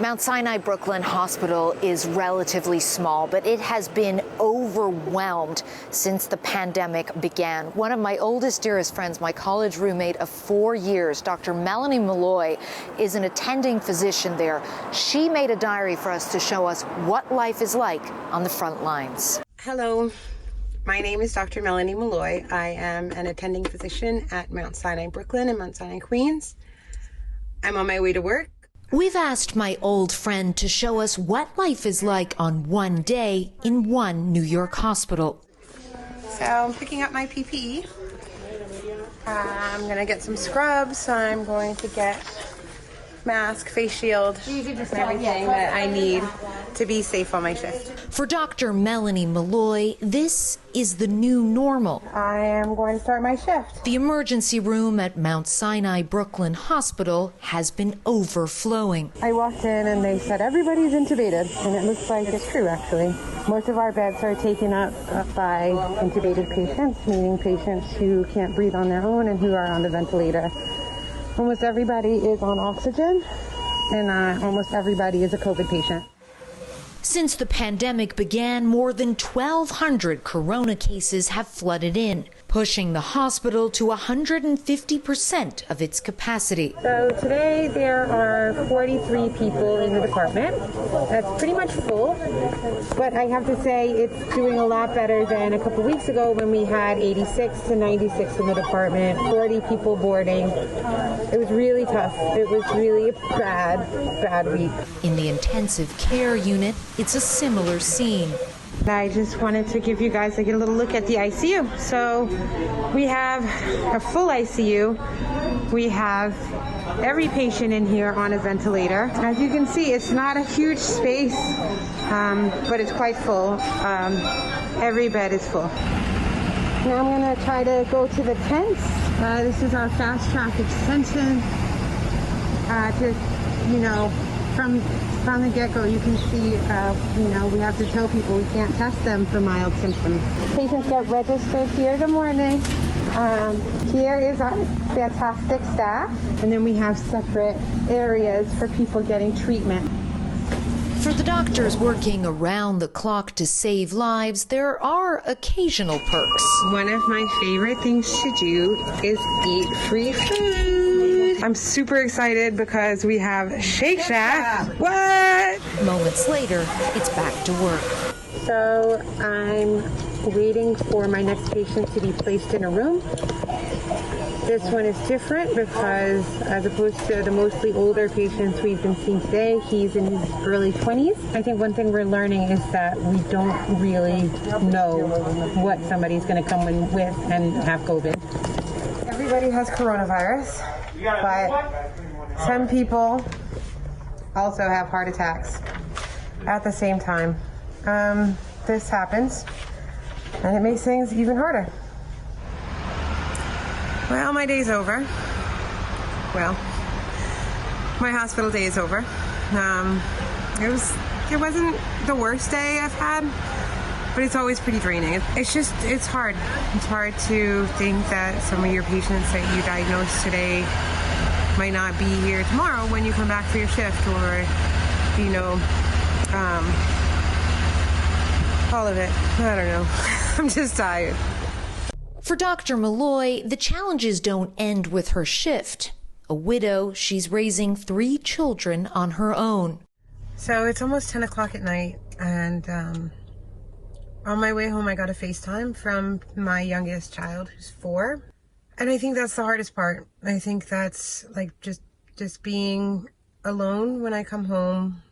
Mount Sinai Brooklyn Hospital is relatively small, but it has been overwhelmed since the pandemic began. One of my oldest, dearest friends, my college roommate of 4 years, Dr. Mélanie Maaloi, is an attending physician there. She made a diary for us to show us what life is like on the front lines. Hello, my name is Dr. Mélanie Maaloi. I am an attending physician at Mount Sinai Brooklyn in Mount Sinai, Queens. I'm on my way to work. We've asked my old friend to show us what life is like on one day in one New York hospital. So I'm picking up my PPE. I'm going to get some scrubs. I'm going to get mask, face shield, and everything that I need to be safe on my shift. For Dr. Mélanie Maaloi, this is the new normal. I am going to start my shift. The emergency room at Mount Sinai Brooklyn Hospital has been overflowing. I walked in and they said everybody's intubated, and it looks like it's true actually. Most of our beds are taken up by intubated patients, meaning patients who can't breathe on their own and who are on the ventilator. Almost everybody is on oxygen, and almost everybody is a COVID patient. Since the pandemic began, more than 1,200 corona cases have flooded in, pushing the hospital to 150% of its capacity. So today there are 43 people in the department. That's pretty much full, but I have to say it's doing a lot better than a couple weeks ago when we had 86 to 96 in the department, 40 people boarding. It was really tough. It was really a bad week. In the intensive care unit, it's a similar scene. I just wanted to give you guys a little look at the ICU. So we have a full ICU. We have every patient in here on a ventilator. As you can see, it's not a huge space, but it's quite full. Every bed is full. Now I'm going to try to go to the tents. This is our fast track extension. From the get-go, you can see, we have to tell people we can't test them for mild symptoms. Patients get registered here. Good morning. Here is our fantastic staff, and then we have separate areas for people getting treatment. For the doctors working around the clock to save lives, there are occasional perks. One of my favorite things to do is eat free food. I'm super excited because we have Shake Shack. What? Moments later, it's back to work. So I'm waiting for my next patient to be placed in a room. This one is different because as opposed to the mostly older patients we've been seeing today, he's in his early 20s. I think one thing we're learning is that we don't really know what somebody's going to come in with and have COVID. Everybody has coronavirus, but some people also have heart attacks at the same time. This happens, and it makes things even harder. Well, my day's over. Well, my hospital day is over. It wasn't the worst day I've had, but it's always pretty draining. It's hard. It's hard to think that some of your patients that you diagnose today might not be here tomorrow when you come back for your shift, or, all of it. I don't know. I'm just tired. For Dr. Maaloi, the challenges don't end with her shift. A widow, she's raising 3 children on her own. So it's almost 10 o'clock at night, and on my way home I got a FaceTime from my youngest child, who's 4. And I think that's the hardest part. I think that's like just being alone when I come home,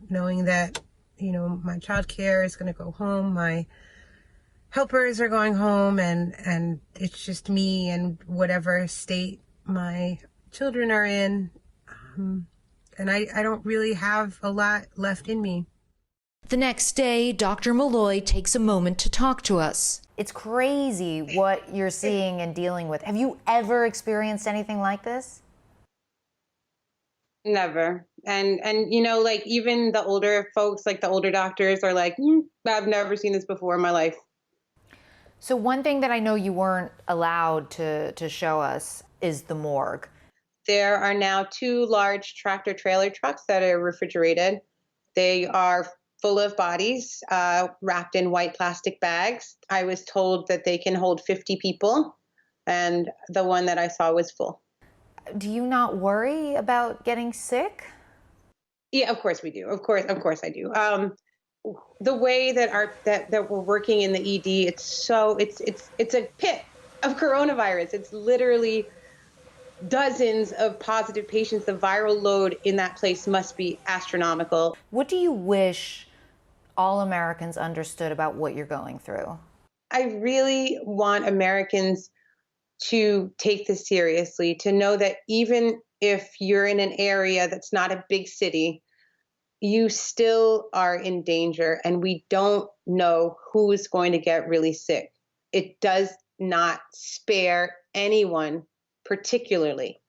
knowing that, my childcare is going to go home, my helpers are going home, and it's just me and whatever state my children are in. And I don't really have a lot left in me. The next day, Dr. Maaloi takes a moment to talk to us. It's crazy what you're seeing and dealing with. Have you ever experienced anything like this? Never. And even the older folks, like the older doctors, are like, I've never seen this before in my life. So one thing that I know you weren't allowed to show us is the morgue. There are now 2 large tractor trailer trucks that are refrigerated. They are full of bodies wrapped in white plastic bags. I was told that they can hold 50 people, and the one that I saw was full. Do you not worry about getting sick? Yeah, of course we do. Of course I do. The way that we're working in the ED, it's a pit of coronavirus. It's literally dozens of positive patients. The viral load in that place must be astronomical. What do you wish all Americans understood about what you're going through? I really want Americans to take this seriously, to know that even if you're in an area that's not a big city, you still are in danger, and we don't know who is going to get really sick. It does not spare anyone particularly.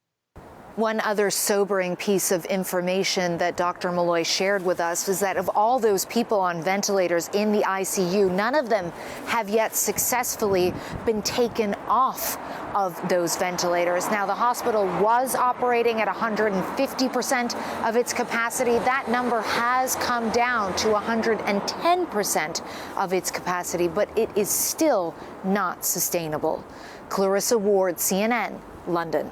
One other sobering piece of information that Dr. Maaloi shared with us was that of all those people on ventilators in the ICU, none of them have yet successfully been taken off of those ventilators. Now, the hospital was operating at 150% of its capacity. That number has come down to 110% of its capacity, but it is still not sustainable. Clarissa Ward, CNN, London.